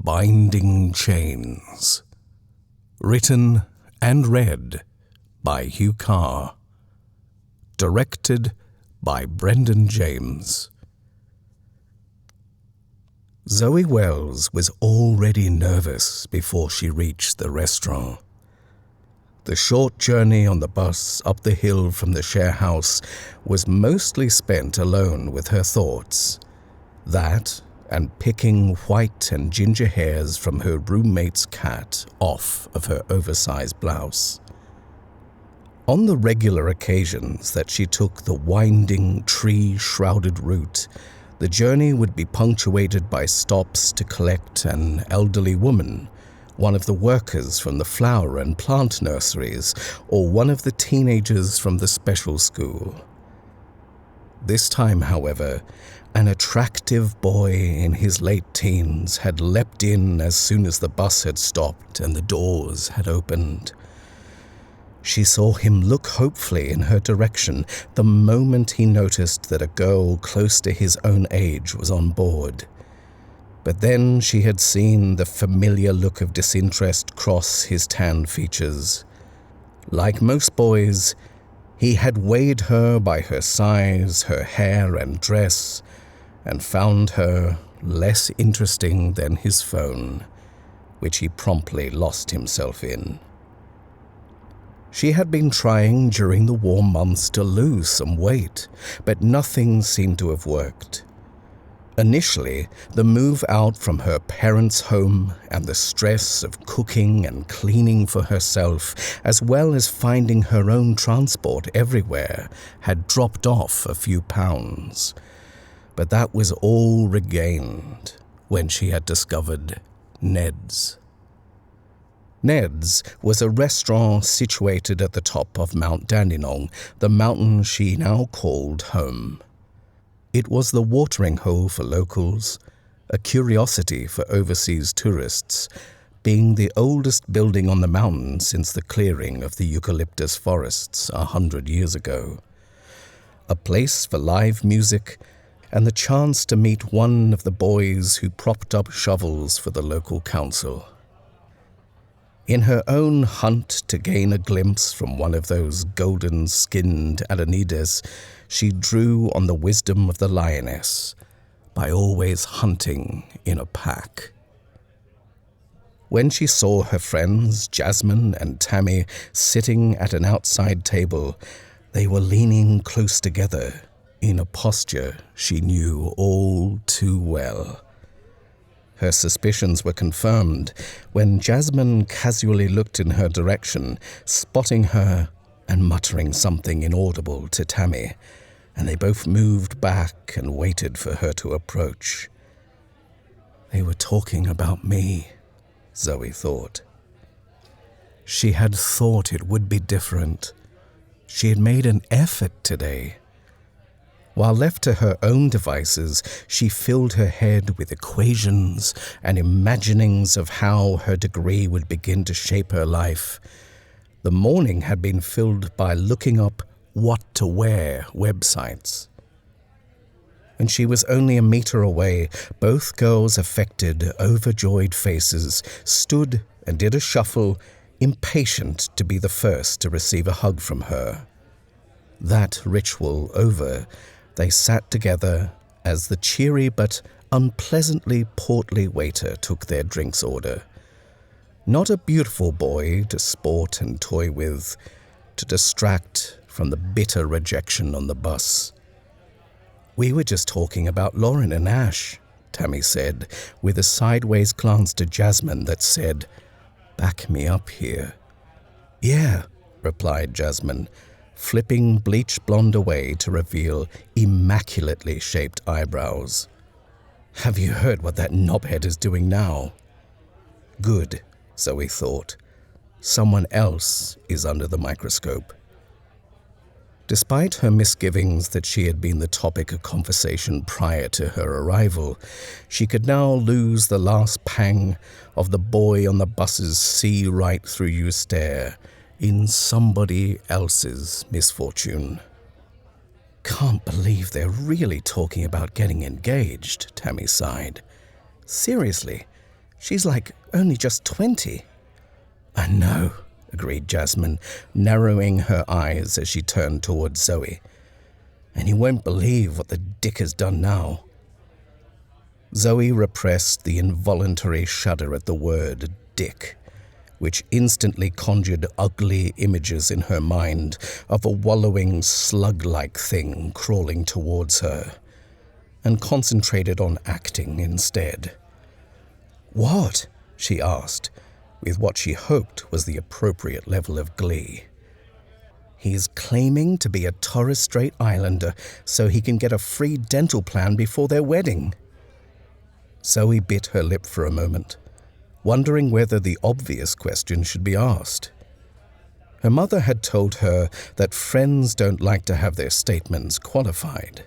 Binding Chains. Written and read by Huw Carr. Directed by Brenden James. Zoe Wells was already nervous before she reached the restaurant. The short journey on the bus up the hill from the share house was mostly spent alone with her thoughts. That, and picking white and ginger hairs from her roommate's cat off of her oversized blouse. On the regular occasions that she took the winding, tree-shrouded route, the journey would be punctuated by stops to collect an elderly woman, one of the workers from the flower and plant nurseries, or one of the teenagers from the special school. This time, however, an attractive boy in his late teens had leapt in as soon as the bus had stopped and the doors had opened. She saw him look hopefully in her direction the moment he noticed that a girl close to his own age was on board. But then she had seen the familiar look of disinterest cross his tanned features. Like most boys, he had weighed her by her size, her hair and dress, and found her less interesting than his phone, which he promptly lost himself in. She had been trying during the warm months to lose some weight, but nothing seemed to have worked. Initially, the move out from her parents' home and the stress of cooking and cleaning for herself, as well as finding her own transport everywhere, had dropped off a few pounds. But that was all regained when she had discovered Ned's. Ned's was a restaurant situated at the top of Mount Dandenong, the mountain she now called home. It was the watering hole for locals, a curiosity for overseas tourists, being the oldest building on the mountain since the clearing of the eucalyptus forests 100 years ago. A place for live music and the chance to meet one of the boys who propped up shovels for the local council. In her own hunt to gain a glimpse from one of those golden-skinned Adonides, she drew on the wisdom of the lioness by always hunting in a pack. When she saw her friends, Jasmine and Tammy, sitting at an outside table, they were leaning close together in a posture she knew all too well. Her suspicions were confirmed when Jasmine casually looked in her direction, spotting her and muttering something inaudible to Tammy, and they both moved back and waited for her to approach. They were talking about me, Zoe thought. She had thought it would be different. She had made an effort today. While left to her own devices, she filled her head with equations and imaginings of how her degree would begin to shape her life. The morning had been filled by looking up what to wear websites. When she was only a meter away, both girls' affected, overjoyed faces stood and did a shuffle, impatient to be the first to receive a hug from her. That ritual over, they sat together as the cheery but unpleasantly portly waiter took their drinks order. Not a beautiful boy to sport and toy with, to distract from the bitter rejection on the bus. "We were just talking about Lauren and Ash," Tammy said, with a sideways glance to Jasmine that said, "Back me up here." "Yeah," replied Jasmine, flipping bleach blonde away to reveal immaculately shaped eyebrows. "Have you heard what that knobhead is doing now?" Good, Zoe thought. Someone else is under the microscope. Despite her misgivings that she had been the topic of conversation prior to her arrival, she could now lose the last pang of the boy on the bus's see right through you stare in somebody else's misfortune. "Can't believe they're really talking about getting engaged," Tammy sighed. "Seriously, She's like only just 20. I know, agreed Jasmine, narrowing her eyes as she turned towards Zoe. And you won't believe what the dick has done now. Zoe repressed the involuntary shudder at the word dick, which instantly conjured ugly images in her mind of a wallowing slug-like thing crawling towards her, and concentrated on acting instead. What? She asked, with what she hoped was the appropriate level of glee. He's claiming to be a Torres Strait Islander so he can get a free dental plan before their wedding. Zoe bit her lip for a moment, wondering whether the obvious question should be asked. Her mother had told her that friends don't like to have their statements qualified.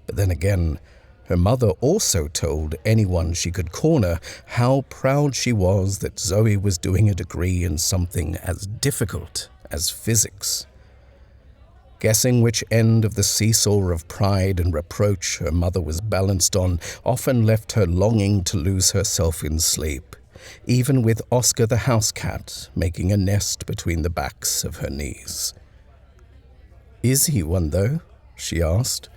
But then again, her mother also told anyone she could corner how proud she was that Zoe was doing a degree in something as difficult as physics. Guessing which end of the seesaw of pride and reproach her mother was balanced on often left her longing to lose herself in sleep, even with Oscar the house cat making a nest between the backs of her knees. "Is he one, though?" she asked.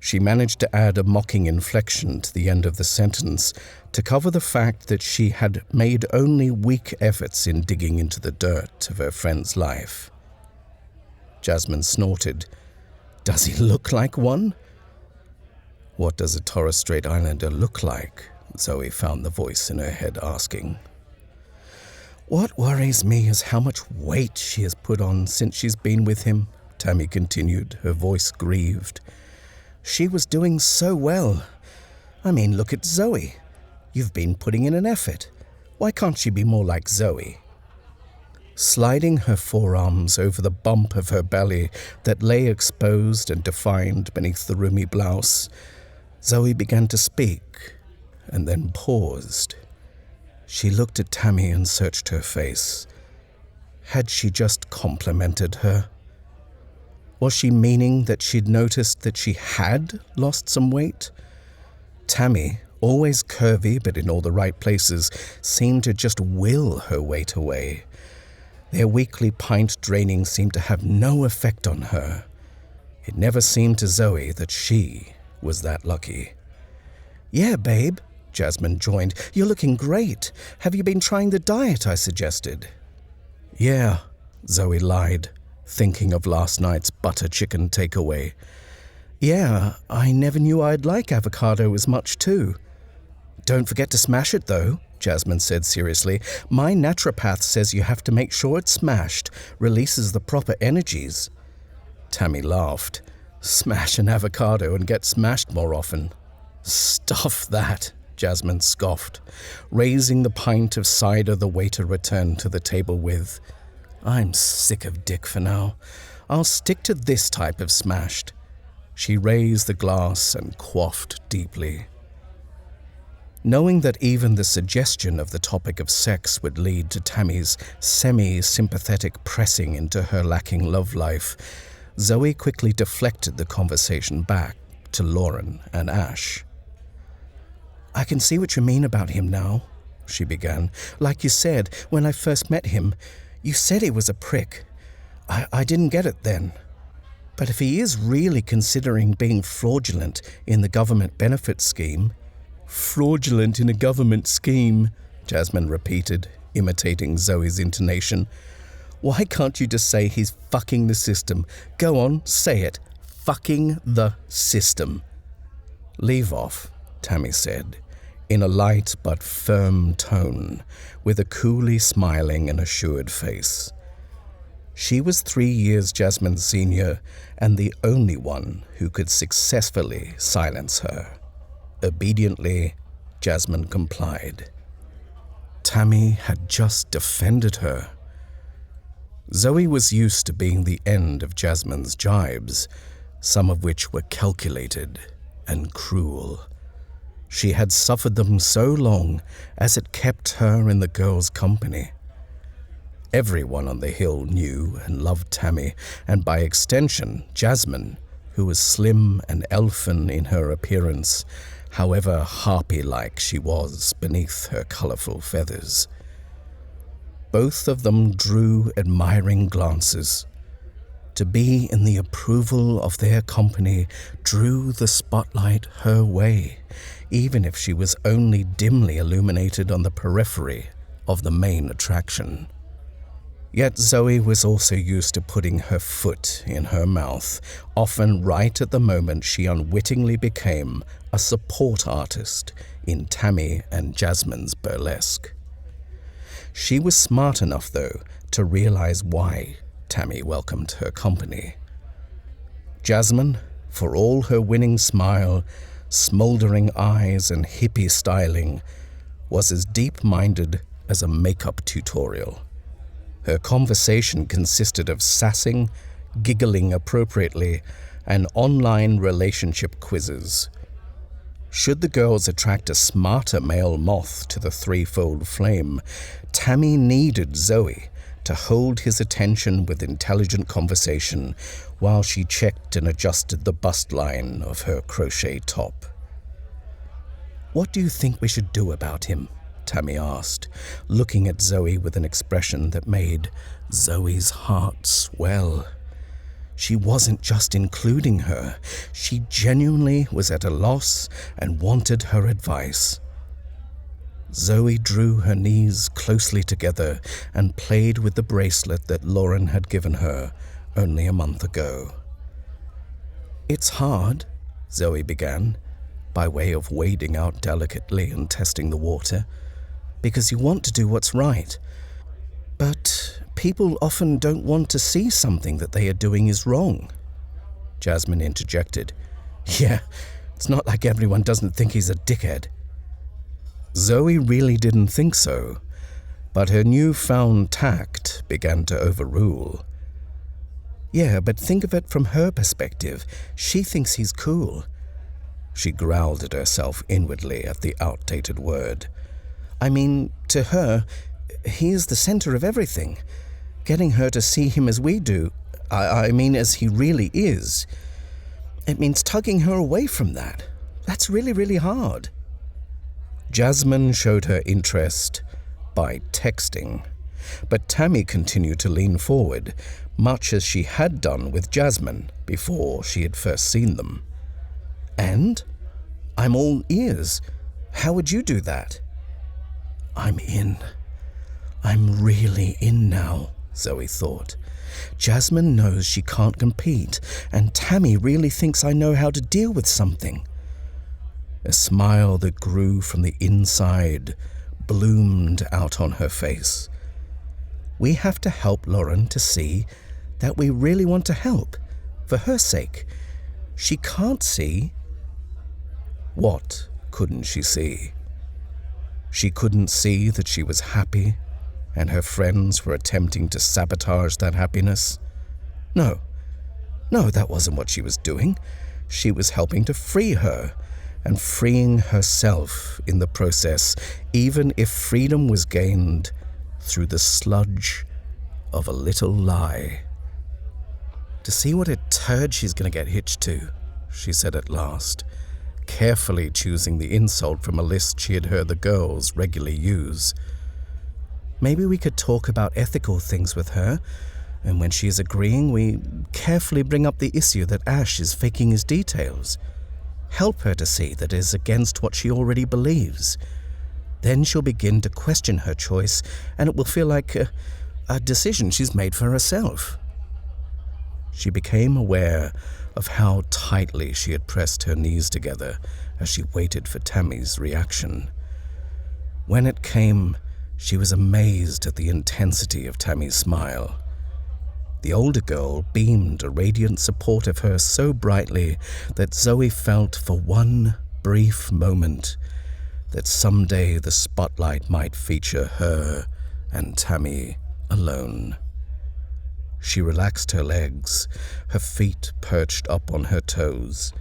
She managed to add a mocking inflection to the end of the sentence to cover the fact that she had made only weak efforts in digging into the dirt of her friend's life. Jasmine snorted. "Does he look like one?" "What does a Torres Strait Islander look like?" Zoe found the voice in her head asking. "What worries me is how much weight she has put on since she's been with him," Tammy continued, her voice grieved. "She was doing so well. I mean, look at Zoe. You've been putting in an effort. Why can't she be more like Zoe?" Sliding her forearms over the bump of her belly that lay exposed and defined beneath the roomy blouse, Zoe began to speak, and then paused. She looked at Tammy and searched her face. Had she just complimented her? Was she meaning that she'd noticed that she had lost some weight? Tammy, always curvy but in all the right places, seemed to just will her weight away. Their weekly pint draining seemed to have no effect on her. It never seemed to Zoe that she was that lucky. "Yeah, babe," Jasmine joined. "You're looking great. Have you been trying the diet I suggested?" "Yeah," Zoe lied, thinking of last night's butter chicken takeaway. "Yeah, I never knew I'd like avocado as much too." "Don't forget to smash it though," Jasmine said seriously. "My naturopath says you have to make sure it's smashed, releases the proper energies." Tammy laughed. "Smash an avocado and get smashed more often." "Stuff that," Jasmine scoffed, raising the pint of cider the waiter returned to the table with. "I'm sick of dick for now. I'll stick to this type of smashed." She raised the glass and quaffed deeply. Knowing that even the suggestion of the topic of sex would lead to Tammy's semi-sympathetic pressing into her lacking love life, Zoe quickly deflected the conversation back to Lauren and Ash. "I can see what you mean about him now," she began. "Like you said, when I first met him, you said he was a prick. I didn't get it then. But if he is really considering being fraudulent in the government benefit scheme—" "Fraudulent in a government scheme," Jasmine repeated, imitating Zoe's intonation. "Why can't you just say he's fucking the system? Go on, say it. Fucking the system." "Leave off," Tammy said, in a light but firm tone, with a coolly smiling and assured face. She was 3 years Jasmine's senior and the only one who could successfully silence her. Obediently, Jasmine complied. Tammy had just defended her. Zoe was used to being the end of Jasmine's jibes, some of which were calculated and cruel. She had suffered them so long as it kept her in the girl's company. Everyone on the hill knew and loved Tammy, and by extension, Jasmine, who who was slim and elfin in her appearance, however harpy-like she was beneath her colourful feathers. Both of them drew admiring glances. To be in the approval of their company drew the spotlight her way, even if she was only dimly illuminated on the periphery of the main attraction. Yet Zoe was also used to putting her foot in her mouth, often right at the moment she unwittingly became a support artist in Tammy and Jasmine's burlesque. She was smart enough, though, to realize why Tammy welcomed her company. Jasmine, for all her winning smile, smoldering eyes, and hippie styling, was as deep-minded as a makeup tutorial. Her conversation consisted of sassing, giggling appropriately, and online relationship quizzes. Should the girls attract a smarter male moth to the threefold flame, Tammy needed Zoe to hold his attention with intelligent conversation while she checked and adjusted the bust line of her crochet top. "What do you think we should do about him?" Tammy asked, looking at Zoe with an expression that made Zoe's heart swell. She wasn't just including her, she genuinely was at a loss and wanted her advice. Zoe drew her knees closely together and played with the bracelet that Lauren had given her only a month ago. "It's hard," Zoe began, by way of wading out delicately and testing the water, "because you want to do what's right. But people often don't want to see something that they are doing is wrong." Jasmine interjected. "Yeah, it's not like everyone doesn't think he's a dickhead." Zoe really didn't think so, but her newfound tact began to overrule. "Yeah, but think of it from her perspective. She thinks he's cool." She growled at herself inwardly at the outdated word. "I mean, to her, he is the center of everything. Getting her to see him as we do, I mean as he really is, it means tugging her away from that. That's really, really hard." Jasmine showed her interest by texting, but Tammy continued to lean forward, much as she had done with Jasmine before she had first seen them. "And? I'm all ears. How would you do that?" "I'm in. I'm really in now," Zoe thought. "Jasmine knows she can't compete, and Tammy really thinks I know how to deal with something." A smile that grew from the inside bloomed out on her face. "We have to help Lauren to see that we really want to help, for her sake. She can't see." What couldn't she see? She couldn't see that she was happy, and her friends were attempting to sabotage that happiness. No, that wasn't what she was doing. She was helping to free her, and freeing herself in the process, even if freedom was gained through the sludge of a little lie. "To see what a turd she's going to get hitched to," she said at last, carefully choosing the insult from a list she had heard the girls regularly use. "Maybe we could talk about ethical things with her, and when she is agreeing, we carefully bring up the issue that Ash is faking his details. Help her to see that it is against what she already believes. Then she'll begin to question her choice, and it will feel like a decision she's made for herself." She became aware of how tightly she had pressed her knees together as she waited for Tammy's reaction. When it came, she was amazed at the intensity of Tammy's smile. The older girl beamed a radiant support of her so brightly that Zoe felt for one brief moment that someday the spotlight might feature her and Tammy alone. She relaxed her legs, her feet perched up on her toes.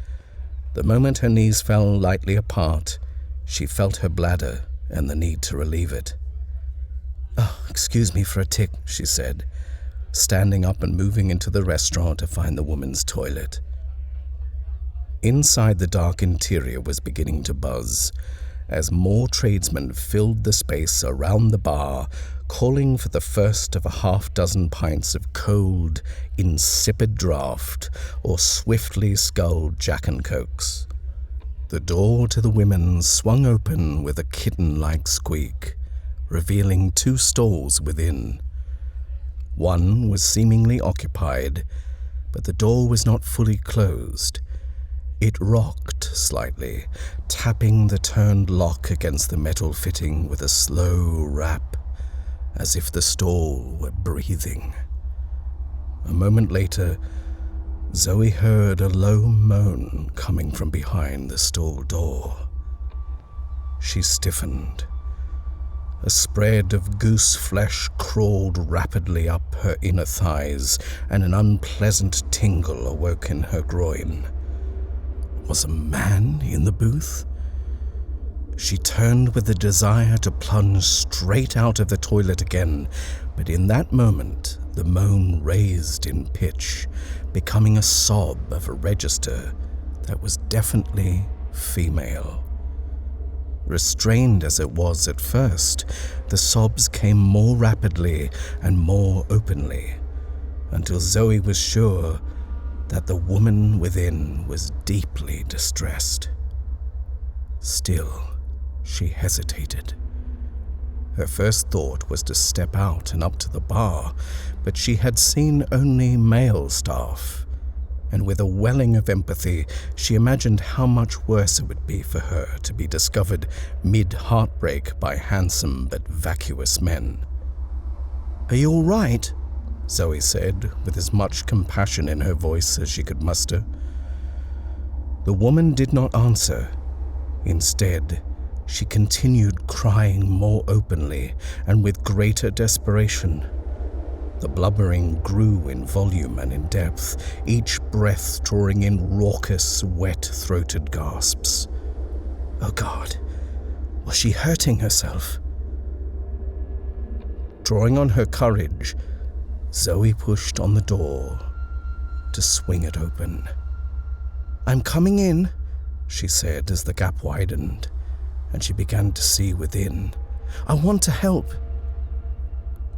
The moment her knees fell lightly apart, she felt her bladder and the need to relieve it. "Oh, excuse me for a tick," she said, standing up and moving into the restaurant to find the woman's toilet. Inside, the dark interior was beginning to buzz, as more tradesmen filled the space around the bar, calling for the first of a half-dozen pints of cold, insipid draught or swiftly sculled Jack and Cokes. The door to the women swung open with a kitten-like squeak, revealing 2 stalls within. One was seemingly occupied, but the door was not fully closed. It rocked slightly, tapping the turned lock against the metal fitting with a slow rap, as if the stall were breathing. A moment later, Zoe heard a low moan coming from behind the stall door. She stiffened. A spread of goose flesh crawled rapidly up her inner thighs, and an unpleasant tingle awoke in her groin. Was a man in the booth? She turned with the desire to plunge straight out of the toilet again, but in that moment the moan raised in pitch, becoming a sob of a register that was definitely female. Restrained as it was at first, the sobs came more rapidly and more openly, until Zoe was sure that the woman within was deeply distressed. Still, she hesitated. Her first thought was to step out and up to the bar, but she had seen only male staff, and with a welling of empathy, she imagined how much worse it would be for her to be discovered mid-heartbreak by handsome but vacuous men. "Are you all right?" Zoe said, with as much compassion in her voice as she could muster. The woman did not answer. Instead, she continued crying more openly and with greater desperation. The blubbering grew in volume and in depth, each breath drawing in raucous, wet-throated gasps. Oh God, was she hurting herself? Drawing on her courage, Zoe pushed on the door to swing it open. "I'm coming in," she said as the gap widened, and she began to see within. "I want to help."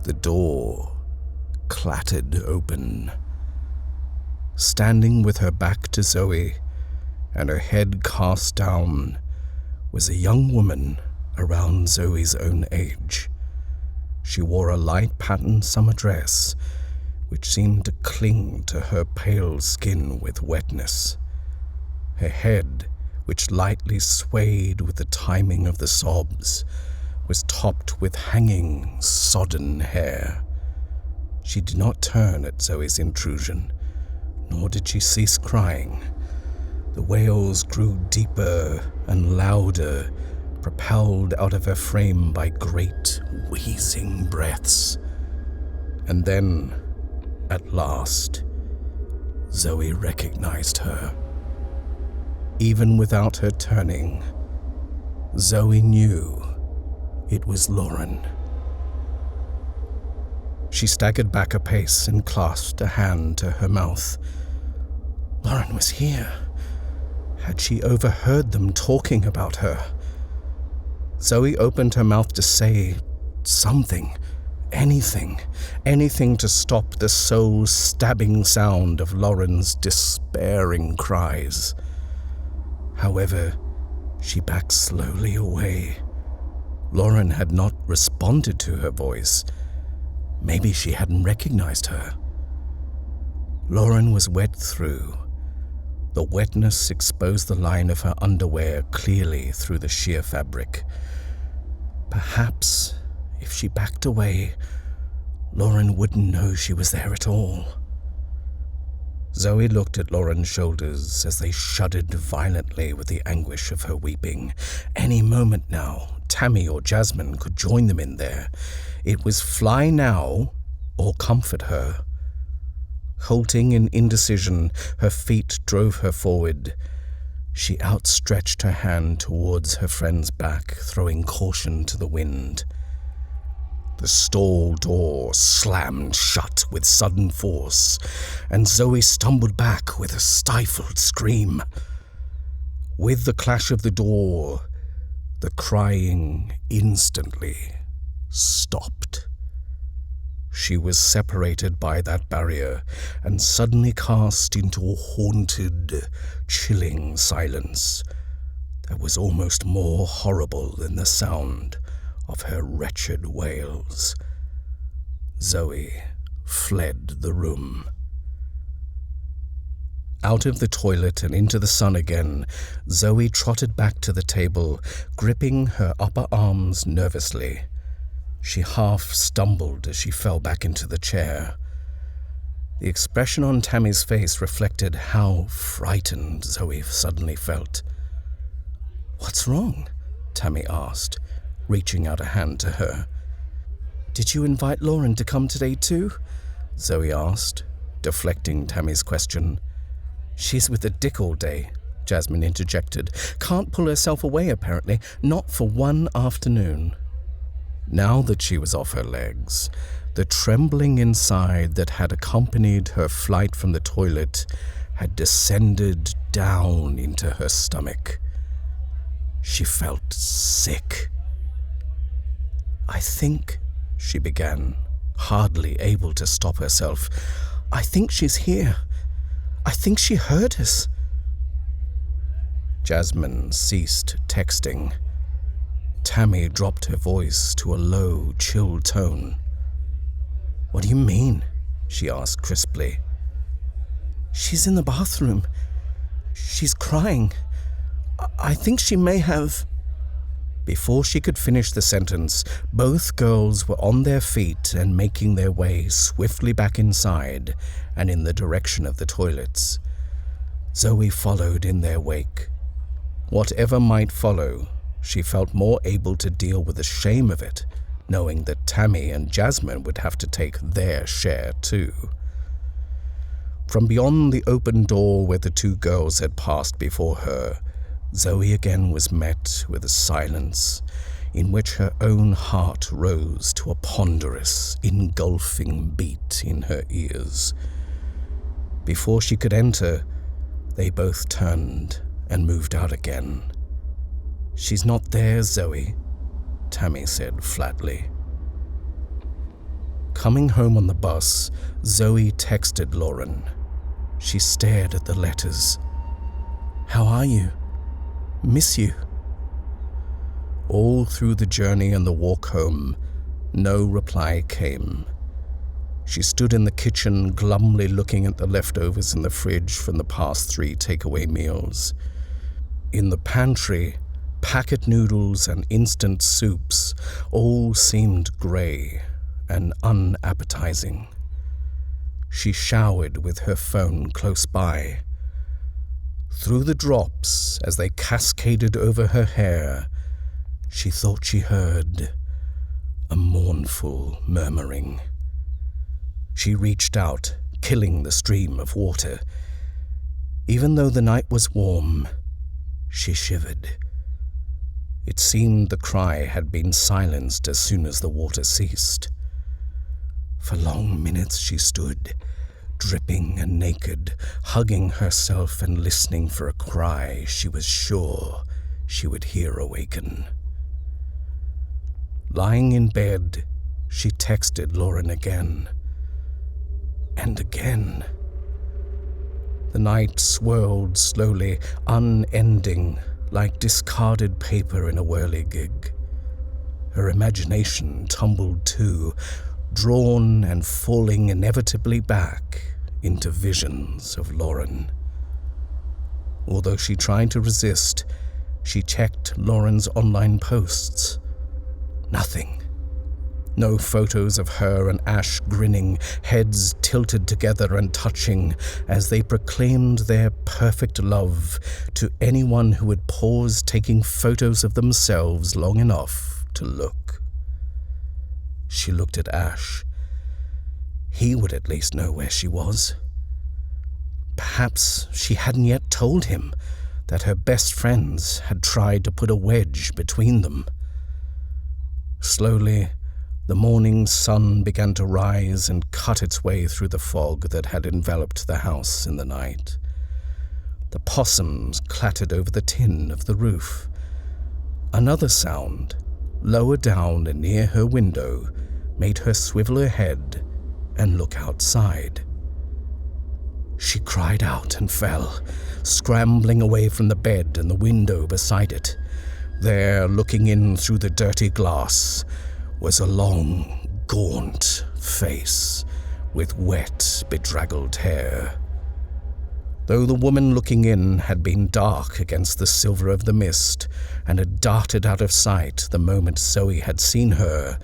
The door clattered open. Standing with her back to Zoe and her head cast down was a young woman around Zoe's own age. She wore a light patterned summer dress, which seemed to cling to her pale skin with wetness. Her head, which lightly swayed with the timing of the sobs, was topped with hanging, sodden hair. She did not turn at Zoe's intrusion, nor did she cease crying. The wails grew deeper and louder, propelled out of her frame by great, wheezing breaths. And then, at last, Zoe recognized her. Even without her turning, Zoe knew it was Lauren. She staggered back a pace and clasped a hand to her mouth. Lauren was here. Had she overheard them talking about her? Zoe opened her mouth to say something, anything to stop the soul-stabbing sound of Lauren's despairing cries. However, she backed slowly away. Lauren had not responded to her voice. Maybe she hadn't recognized her. Lauren was wet through. The wetness exposed the line of her underwear clearly through the sheer fabric. Perhaps, if she backed away, Lauren wouldn't know she was there at all. Zoe looked at Lauren's shoulders as they shuddered violently with the anguish of her weeping. Any moment now, Tammy or Jasmine could join them in there. It was fly now or comfort her. Halting in indecision, her feet drove her forward. She outstretched her hand towards her friend's back, throwing caution to the wind. The stall door slammed shut with sudden force, and Zoe stumbled back with a stifled scream. With the clash of the door, the crying instantly stopped. She was separated by that barrier and suddenly cast into a haunted, chilling silence that was almost more horrible than the sound of her wretched wails. Zoe fled the room. Out of the toilet and into the sun again, Zoe trotted back to the table, gripping her upper arms nervously. She half stumbled as she fell back into the chair. The expression on Tammy's face reflected how frightened Zoe suddenly felt. "What's wrong?" Tammy asked, reaching out a hand to her. "Did you invite Lauren to come today too?" Zoe asked, deflecting Tammy's question. "She's with the dick all day," Jasmine interjected. "Can't pull herself away, apparently, not for one afternoon." Now that she was off her legs, the trembling inside that had accompanied her flight from the toilet had descended down into her stomach. She felt sick. "I think," she began, hardly able to stop herself, "I think she's here. I think she heard us." Jasmine ceased texting. Tammy dropped her voice to a low, chill tone. "What do you mean?" she asked crisply. "She's in the bathroom. She's crying. I think she may have..." Before she could finish the sentence, both girls were on their feet and making their way swiftly back inside and in the direction of the toilets. Zoe followed in their wake. Whatever might follow, she felt more able to deal with the shame of it, knowing that Tammy and Jasmine would have to take their share too. From beyond the open door where the two girls had passed before her, Zoe again was met with a silence in which her own heart rose to a ponderous, engulfing beat in her ears. Before she could enter, they both turned and moved out again. "She's not there, Zoe," Tammy said flatly. Coming home on the bus, Zoe texted Lauren. She stared at the letters. "How are you? Miss you." All through the journey and the walk home, no reply came. She stood in the kitchen, glumly looking at the leftovers in the fridge from the past 3 takeaway meals. In the pantry, packet noodles and instant soups all seemed grey and unappetizing. She showered with her phone close by. Through the drops, as they cascaded over her hair, she thought she heard a mournful murmuring. She reached out, killing the stream of water. Even though the night was warm, she shivered. It seemed the cry had been silenced as soon as the water ceased. For long minutes she stood, dripping and naked, hugging herself and listening for a cry she was sure she would hear awaken. Lying in bed, she texted Lauren again. And again. The night swirled slowly, unending, like discarded paper in a whirligig. Her imagination tumbled too, drawn and falling inevitably back into visions of Lauren. Although she tried to resist, she checked Lauren's online posts. Nothing. No photos of her and Ash grinning, heads tilted together and touching as they proclaimed their perfect love to anyone who would pause taking photos of themselves long enough to look. She looked at Ash. He would at least know where she was. Perhaps she hadn't yet told him that her best friends had tried to put a wedge between them. Slowly, the morning sun began to rise and cut its way through the fog that had enveloped the house in the night. The possums clattered over the tin of the roof. Another sound, lower down and near her window, made her swivel her head and look outside. She cried out and fell, scrambling away from the bed and the window beside it. There, looking in through the dirty glass, was a long, gaunt face with wet, bedraggled hair. Though the woman looking in had been dark against the silver of the mist and had darted out of sight the moment Zoe had seen her,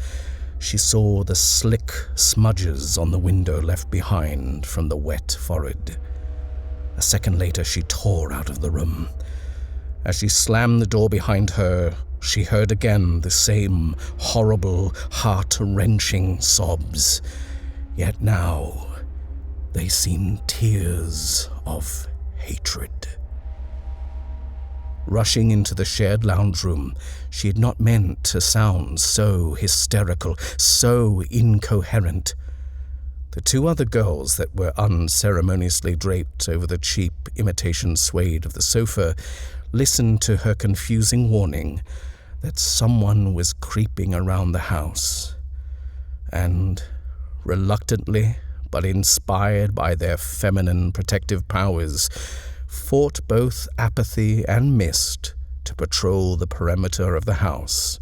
she saw the slick smudges on the window left behind from the wet forehead. A second later, she tore out of the room. As she slammed the door behind her, she heard again the same horrible, heart-wrenching sobs. Yet now, they seemed tears of hatred. Rushing into the shared lounge room, she had not meant to sound so hysterical, so incoherent. The two other girls that were unceremoniously draped over the cheap imitation suede of the sofa listened to her confusing warning that someone was creeping around the house, and, reluctantly, but inspired by their feminine protective powers, fought both apathy and mist to patrol the perimeter of the house,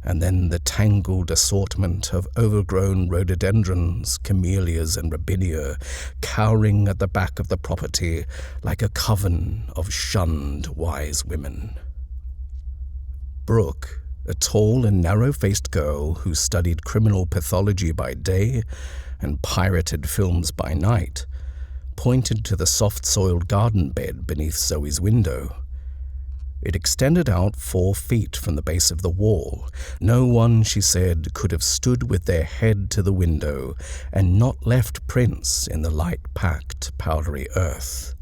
and then the tangled assortment of overgrown rhododendrons, camellias, and robinia cowering at the back of the property like a coven of shunned wise women. Brooke, a tall and narrow-faced girl who studied criminal pathology by day and pirated films by night, pointed to the soft-soiled garden bed beneath Zoe's window. It extended out 4 feet from the base of the wall. No one, she said, could have stood with their head to the window and not left prints in the light-packed, powdery earth.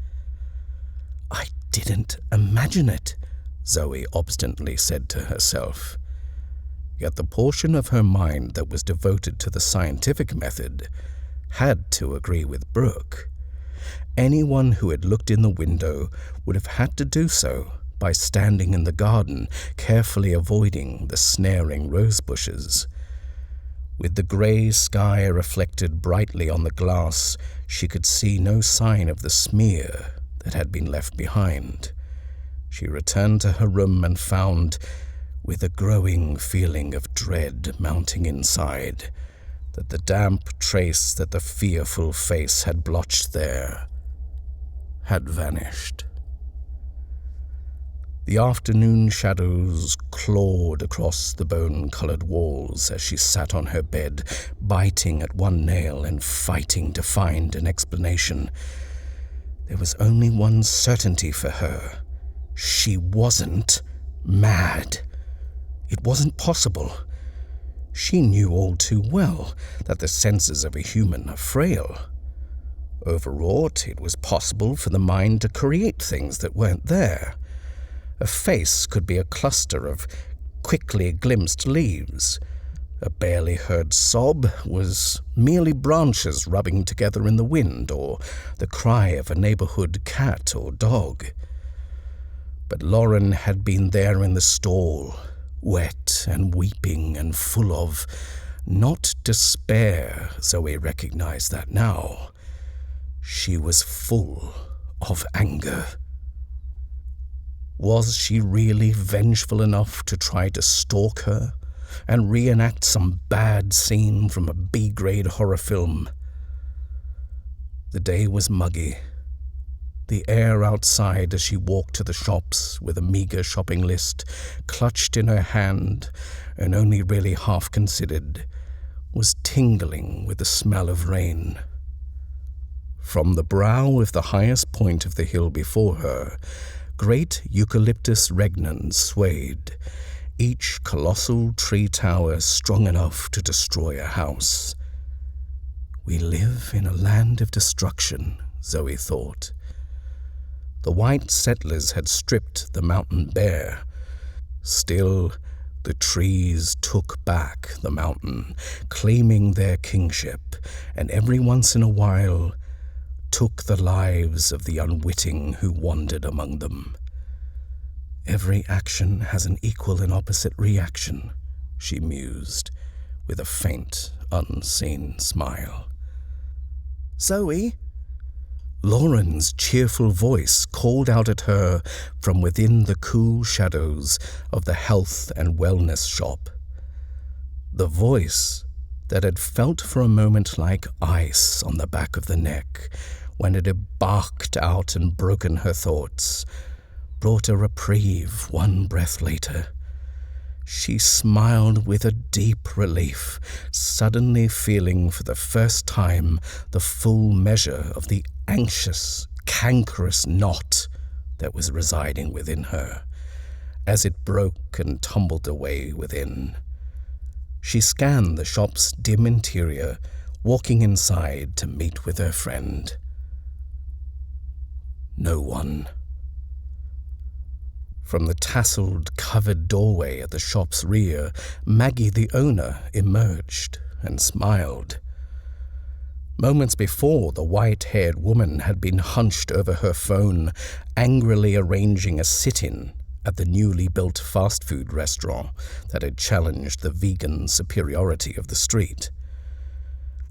"I didn't imagine it," Zoe obstinately said to herself. Yet the portion of her mind that was devoted to the scientific method had to agree with Brooke. Anyone who had looked in the window would have had to do so by standing in the garden, carefully avoiding the snaring rose bushes. With the grey sky reflected brightly on the glass, she could see no sign of the smear that had been left behind. She returned to her room and found, with a growing feeling of dread mounting inside, that the damp trace that the fearful face had blotched there had vanished. The afternoon shadows clawed across the bone-colored walls as she sat on her bed, biting at one nail and fighting to find an explanation. There was only one certainty for her. She wasn't mad. It wasn't possible. She knew all too well that the senses of a human are frail. Overwrought, it was possible for the mind to create things that weren't there. A face could be a cluster of quickly glimpsed leaves. A barely heard sob was merely branches rubbing together in the wind, or the cry of a neighborhood cat or dog. But Lauren had been there in the stall, wet and weeping and full of, not despair, Zoe recognized that now. She was full of anger. Was she really vengeful enough to try to stalk her and reenact some bad scene from a B-grade horror film? The day was muggy. The air outside as she walked to the shops with a meager shopping list clutched in her hand and only really half considered, was tingling with the smell of rain. From the brow of the highest point of the hill before her, great eucalyptus regnans swayed, each colossal tree tower strong enough to destroy a house. We live in a land of destruction, Zoe thought. The white settlers had stripped the mountain bare. Still, the trees took back the mountain, claiming their kingship, and every once in a while took the lives of the unwitting who wandered among them. Every action has an equal and opposite reaction, she mused, with a faint, unseen smile. Zoe? Lauren's cheerful voice called out at her from within the cool shadows of the health and wellness shop. The voice that had felt for a moment like ice on the back of the neck when it had barked out and broken her thoughts, brought a reprieve one breath later. She smiled with a deep relief, suddenly feeling for the first time the full measure of the anxious, cankerous knot that was residing within her, as it broke and tumbled away within. She scanned the shop's dim interior, walking inside to meet with her friend. No one. From the tasseled, covered doorway at the shop's rear, Maggie, the owner, emerged and smiled. Moments before, the white-haired woman had been hunched over her phone, angrily arranging a sit-in at the newly built fast food restaurant that had challenged the vegan superiority of the street.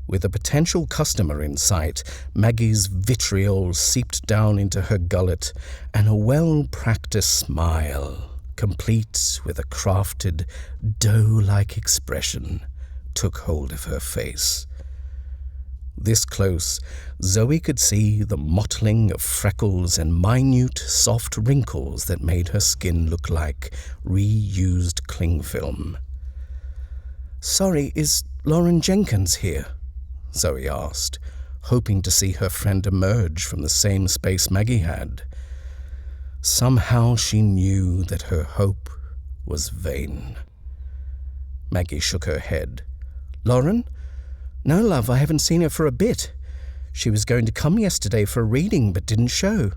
With a potential customer in sight, Maggie's vitriol seeped down into her gullet, and a well-practiced smile, complete with a crafted, dough-like expression, took hold of her face. This close, Zoe could see the mottling of freckles and minute, soft wrinkles that made her skin look like reused cling film. "Sorry, is Lauren Jenkins here?" Zoe asked, hoping to see her friend emerge from the same space Maggie had. Somehow she knew that her hope was vain. Maggie shook her head. "Lauren? No, love, I haven't seen her for a bit. She was going to come yesterday for a reading, but didn't show."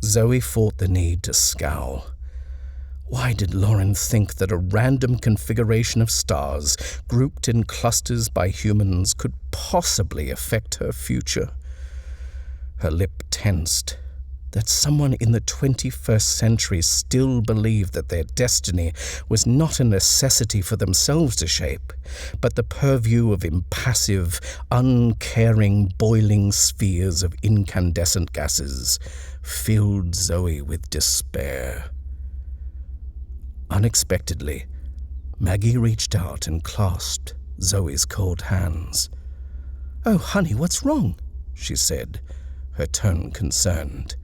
Zoe fought the need to scowl. Why did Lauren think that a random configuration of stars, grouped in clusters by humans, could possibly affect her future? Her lip tensed. That someone in the 21st century still believed that their destiny was not a necessity for themselves to shape, but the purview of impassive, uncaring, boiling spheres of incandescent gases, filled Zoe with despair. Unexpectedly, Maggie reached out and clasped Zoe's cold hands. "Oh, honey, what's wrong?" she said, her tone concerned.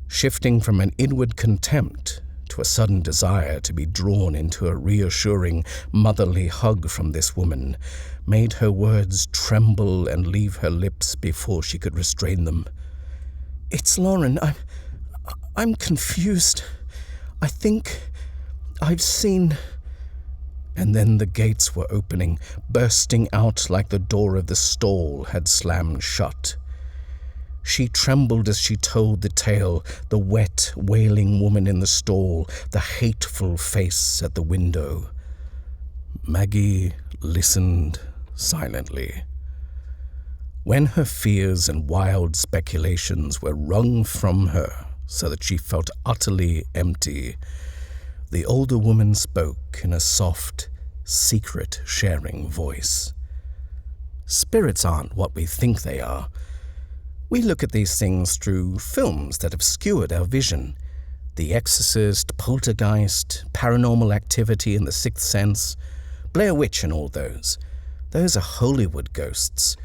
Shifting from an inward contempt to a sudden desire to be drawn into a reassuring, motherly hug from this woman, made her words tremble and leave her lips before she could restrain them. "It's Lauren. I'm confused. I think I've seen..." And then the gates were opening, bursting out like the door of the stall had slammed shut. She trembled as she told the tale, the wet, wailing woman in the stall, the hateful face at the window. Maggie listened silently. When her fears and wild speculations were wrung from her so that she felt utterly empty, the older woman spoke in a soft, secret-sharing voice. "Spirits aren't what we think they are. We look at these things through films that have skewered our vision. The Exorcist, Poltergeist, Paranormal Activity and The Sixth Sense, Blair Witch and all those. Those are Hollywood ghosts.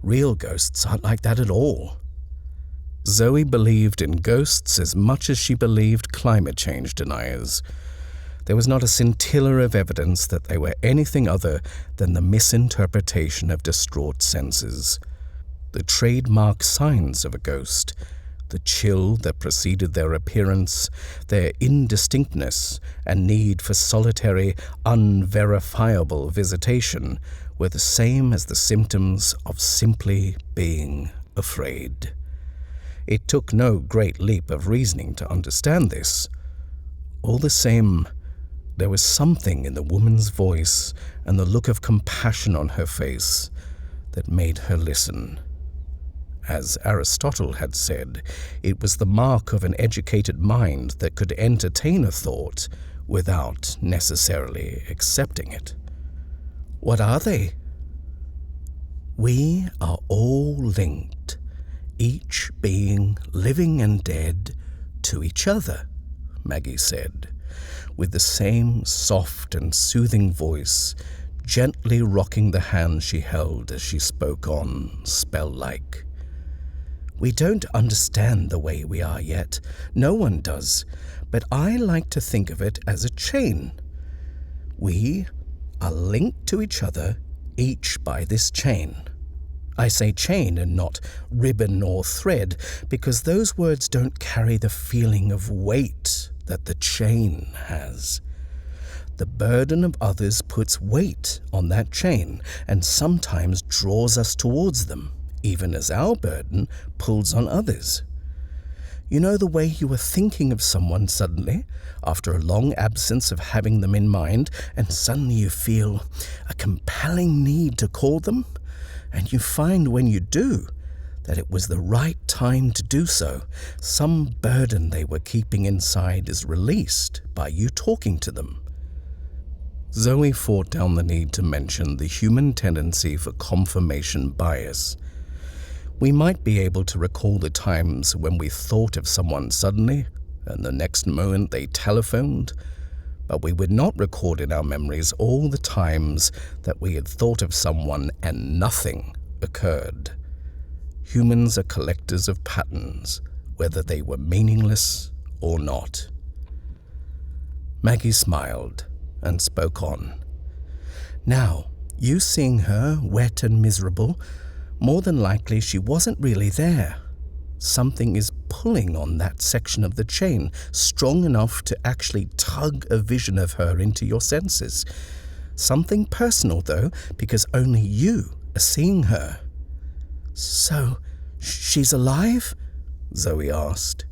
Real ghosts aren't like that at all." Zoe believed in ghosts as much as she believed climate change deniers. There was not a scintilla of evidence that they were anything other than the misinterpretation of distraught senses. The trademark signs of a ghost, the chill that preceded their appearance, their indistinctness and need for solitary, unverifiable visitation, were the same as the symptoms of simply being afraid. It took no great leap of reasoning to understand this. All the same, there was something in the woman's voice and the look of compassion on her face that made her listen. As Aristotle had said, it was the mark of an educated mind that could entertain a thought without necessarily accepting it. What are they? We are all linked, each being living and dead to each other, Maggie said, with the same soft and soothing voice, gently rocking the hand she held as she spoke on, spell-like. We don't understand the way we are yet. No one does. But I like to think of it as a chain. We are linked to each other, each by this chain. I say chain and not ribbon or thread, because those words don't carry the feeling of weight that the chain has. The burden of others puts weight on that chain and sometimes draws us towards them, even as our burden pulls on others. You know the way you were thinking of someone suddenly, after a long absence of having them in mind, and suddenly you feel a compelling need to call them, and you find when you do that it was the right time to do so. Some burden they were keeping inside is released by you talking to them. Zoe fought down the need to mention the human tendency for confirmation bias. We might be able to recall the times when we thought of someone suddenly, and the next moment they telephoned, but we would not record in our memories all the times that we had thought of someone and nothing occurred. Humans are collectors of patterns, whether they were meaningless or not. Maggie smiled and spoke on. Now, you seeing her wet and miserable, more than likely she wasn't really there. Something is pulling on that section of the chain, strong enough to actually tug a vision of her into your senses. Something personal, though, because only you are seeing her. So, she's alive? Zoe asked,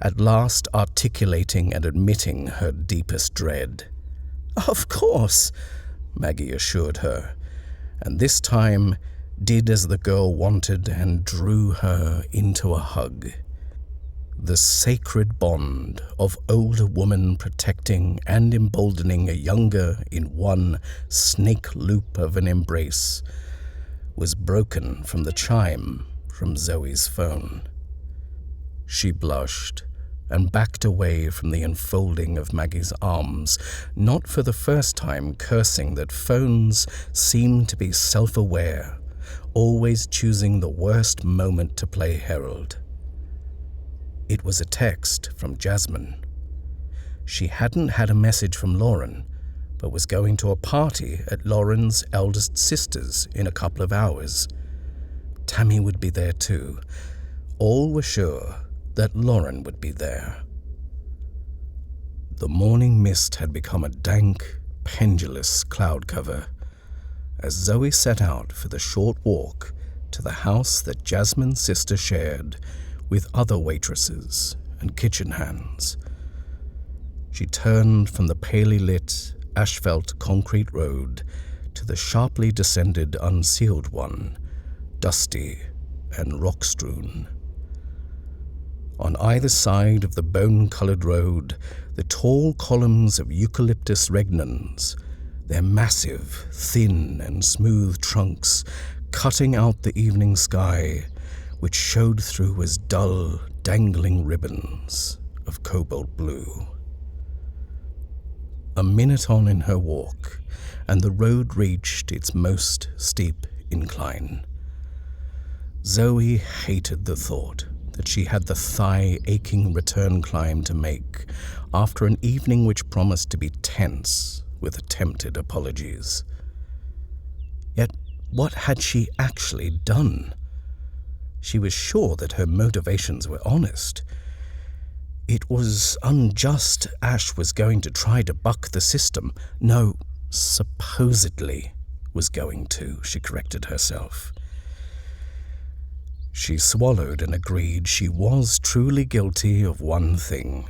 at last articulating and admitting her deepest dread. Of course, Maggie assured her, and this time did as the girl wanted and drew her into a hug. The sacred bond of older woman protecting and emboldening a younger in one snake loop of an embrace was broken from the chime from Zoe's phone. She blushed and backed away from the enfolding of Maggie's arms, not for the first time cursing that phones seemed to be self-aware, always choosing the worst moment to play herald. It was a text from Jasmine. She hadn't had a message from Lauren, but was going to a party at Lauren's eldest sister's in a couple of hours. Tammy would be there too. All were sure that Lauren would be there. The morning mist had become a dank, pendulous cloud cover as Zoe set out for the short walk to the house that Jasmine's sister shared with other waitresses and kitchen hands. She turned from the palely lit, asphalt concrete road to the sharply descended unsealed one, dusty and rock-strewn. On either side of the bone-colored road, the tall columns of Eucalyptus regnans, their massive, thin and smooth trunks cutting out the evening sky, which showed through as dull, dangling ribbons of cobalt blue. A minute on in her walk, and the road reached its most steep incline. Zoe hated the thought that she had the thigh-aching return climb to make after an evening which promised to be tense with attempted apologies. Yet what had she actually done? She was sure that her motivations were honest. It was unjust Ash was going to try to buck the system. No, supposedly was going to, she corrected herself. She swallowed and agreed she was truly guilty of one thing.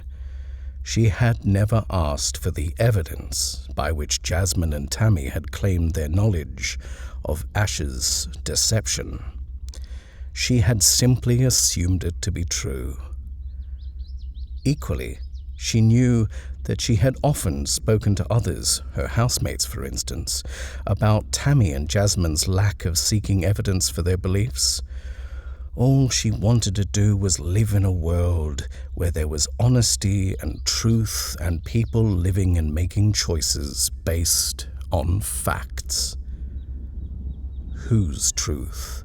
She had never asked for the evidence by which Jasmine and Tammy had claimed their knowledge of Ash's deception. She had simply assumed it to be true. Equally, she knew that she had often spoken to others, her housemates for instance, about Tammy and Jasmine's lack of seeking evidence for their beliefs. All she wanted to do was live in a world where there was honesty and truth and people living and making choices based on facts. Whose truth?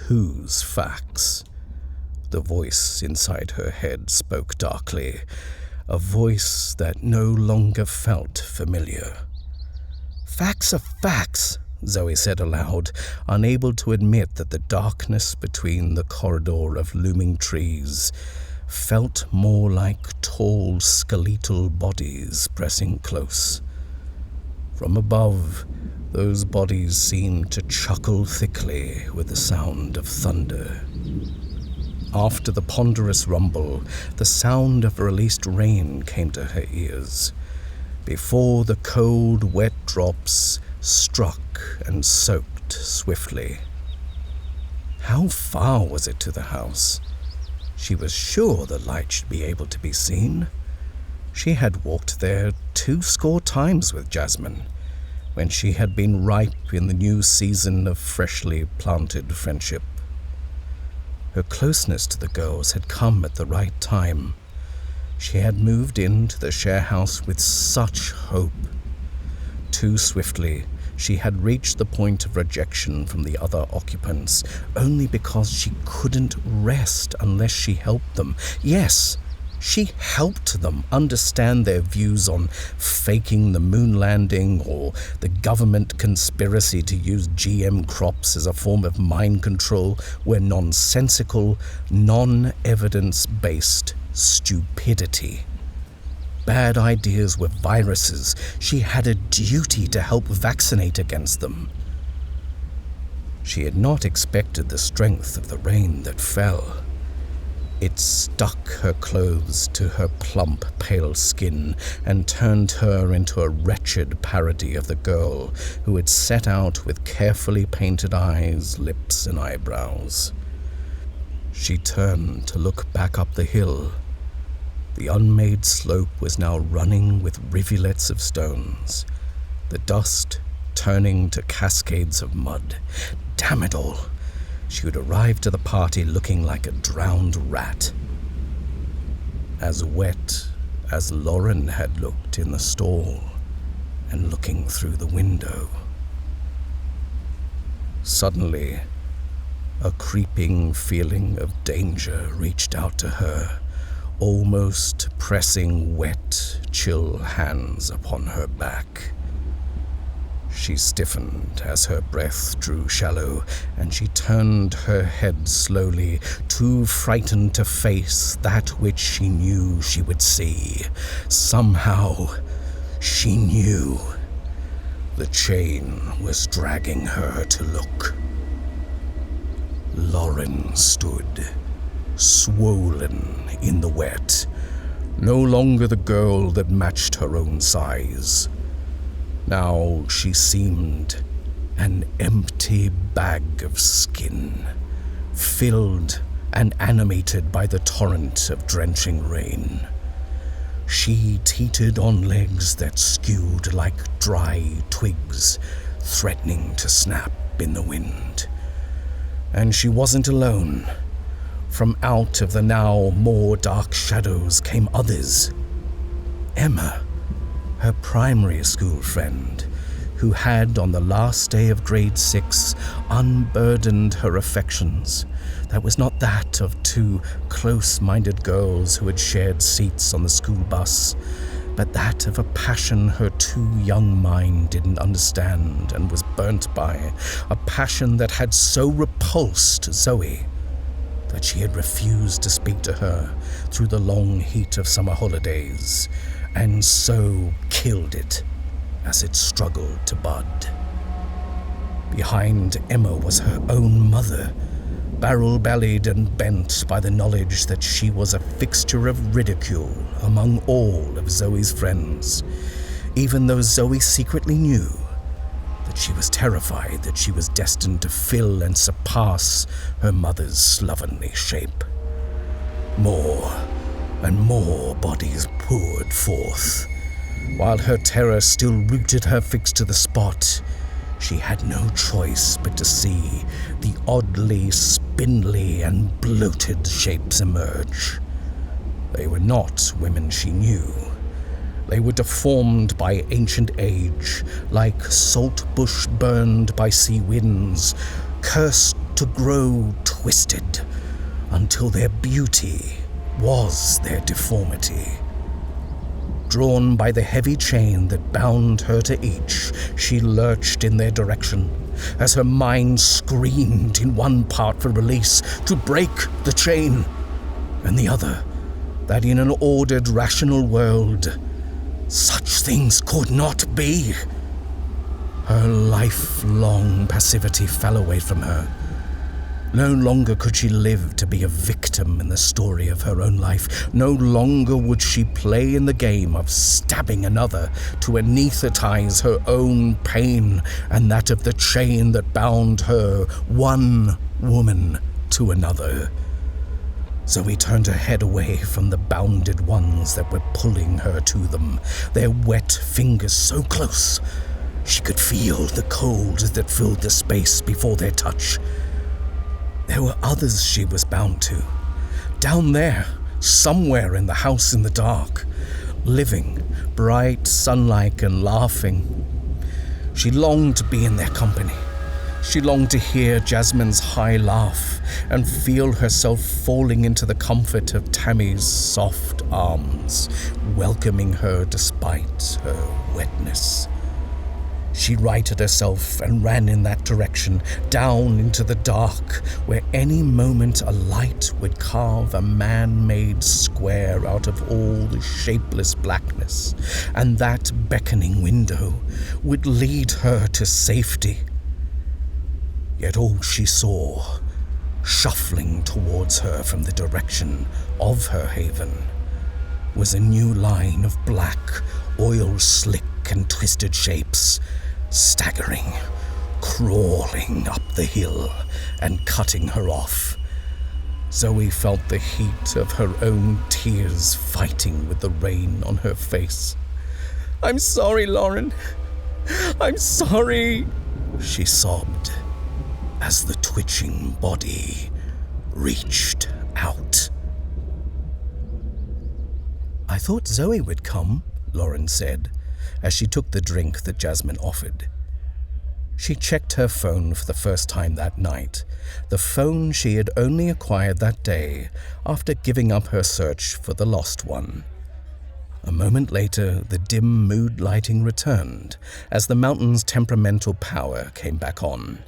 Whose facts? The voice inside her head spoke darkly, a voice that no longer felt familiar. Facts are facts, Zoe said aloud, unable to admit that the darkness between the corridor of looming trees felt more like tall skeletal bodies pressing close. From above, those bodies seemed to chuckle thickly with the sound of thunder. After the ponderous rumble, the sound of released rain came to her ears, before the cold, wet drops struck and soaked swiftly. How far was it to the house? She was sure the light should be able to be seen. She had walked there 20 times with Jasmine, when she had been ripe in the new season of freshly planted friendship. Her closeness to the girls had come at the right time. She had moved into the share house with such hope. Too swiftly, she had reached the point of rejection from the other occupants, only because she couldn't rest unless she helped them. Yes, she helped them understand their views on faking the moon landing or the government conspiracy to use GM crops as a form of mind control were nonsensical, non-evidence-based stupidity. Bad ideas were viruses. She had a duty to help vaccinate against them. She had not expected the strength of the rain that fell. It stuck her clothes to her plump, pale skin and turned her into a wretched parody of the girl who had set out with carefully painted eyes, lips, and eyebrows. She turned to look back up the hill. The unmade slope was now running with rivulets of stones, the dust turning to cascades of mud. Damn it all! She would arrive to the party looking like a drowned rat. As wet as Lauren had looked in the stall and looking through the window. Suddenly, a creeping feeling of danger reached out to her, almost pressing wet, chill hands upon her back. She stiffened as her breath drew shallow, and she turned her head slowly, too frightened to face that which she knew she would see. Somehow, she knew. The chain was dragging her to look. Lauren stood, swollen in the wet, no longer the girl that matched her own size. Now she seemed an empty bag of skin, filled and animated by the torrent of drenching rain. She teetered on legs that skewed like dry twigs, threatening to snap in the wind. And she wasn't alone. From out of the now more dark shadows came others. Emma, her primary school friend, who had, on the last day of grade 6, unburdened her affections. That was not that of two close-minded girls who had shared seats on the school bus, but that of a passion her too young mind didn't understand and was burnt by, a passion that had so repulsed Zoe that she had refused to speak to her through the long heat of summer holidays, and so killed it as it struggled to bud. Behind Emma was her own mother, barrel-bellied and bent by the knowledge that she was a fixture of ridicule among all of Zoe's friends, even though Zoe secretly knew that but she was terrified that she was destined to fill and surpass her mother's slovenly shape. More and more bodies poured forth. While her terror still rooted her fixed to the spot, she had no choice but to see the oddly spindly and bloated shapes emerge. They were not women she knew. They were deformed by ancient age, like salt bush burned by sea winds, cursed to grow twisted, until their beauty was their deformity. Drawn by the heavy chain that bound her to each, she lurched in their direction, as her mind screamed in one part for release, to break the chain, and the other, that in an ordered, rational world, such things could not be. Her lifelong passivity fell away from her. No longer could she live to be a victim in the story of her own life. No longer would she play in the game of stabbing another to anesthetize her own pain and that of the chain that bound her, one woman, to another. Zoe turned her head away from the bounded ones that were pulling her to them, their wet fingers so close she could feel the cold that filled the space before their touch. There were others she was bound to, down there, somewhere in the house in the dark, living, bright, sunlike, and laughing. She longed to be in their company. She longed to hear Jasmine's high laugh and feel herself falling into the comfort of Tammy's soft arms, welcoming her despite her wetness. She righted herself and ran in that direction, down into the dark, where any moment a light would carve a man-made square out of all the shapeless blackness, and that beckoning window would lead her to safety. Yet all she saw, shuffling towards her from the direction of her haven, was a new line of black, oil-slick and twisted shapes, staggering, crawling up the hill and cutting her off. Zoe felt the heat of her own tears fighting with the rain on her face. "I'm sorry, Lauren. I'm sorry," she sobbed, as the twitching body reached out. "I thought Zoe would come," Lauren said, as she took the drink that Jasmine offered. She checked her phone for the first time that night, the phone she had only acquired that day after giving up her search for the lost one. A moment later, the dim mood lighting returned as the mountain's temperamental power came back on.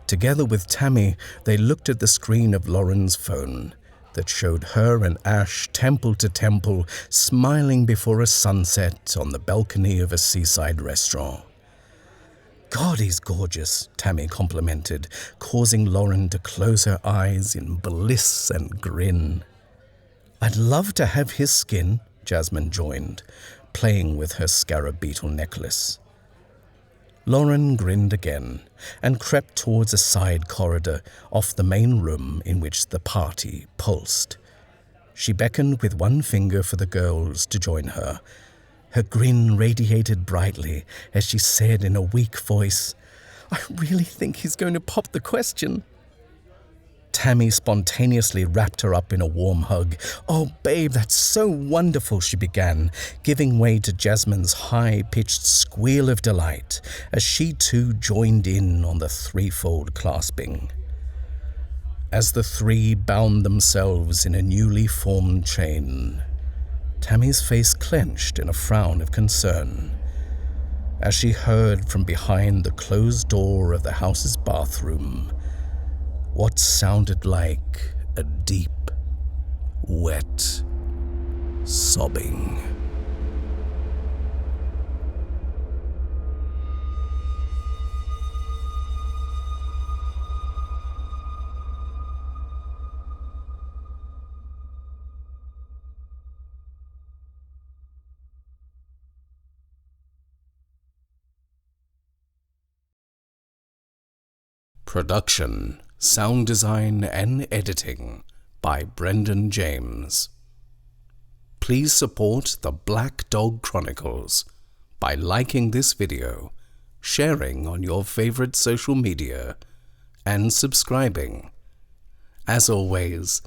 Together with Tammy, they looked at the screen of Lauren's phone that showed her and Ash temple to temple, smiling before a sunset on the balcony of a seaside restaurant. "God, he's gorgeous," Tammy complimented, causing Lauren to close her eyes in bliss and grin. "I'd love to have his skin," Jasmine joined, playing with her scarab beetle necklace. Lauren grinned again and crept towards a side corridor off the main room in which the party pulsed. She beckoned with one finger for the girls to join her. Her grin radiated brightly as she said in a weak voice, "I really think he's going to pop the question." Tammy spontaneously wrapped her up in a warm hug. "Oh, babe, that's so wonderful," she began, giving way to Jasmine's high-pitched squeal of delight as she too joined in on the threefold clasping. As the three bound themselves in a newly formed chain, Tammy's face clenched in a frown of concern as she heard from behind the closed door of the house's bathroom what sounded like a deep, wet sobbing. Production, sound design and editing by Brenden James. Please support the Black Dog Chronicles by liking this video, sharing on your favorite social media, and subscribing. As always,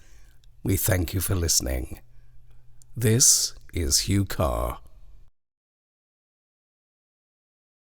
we thank you for listening. This is Huw Carr.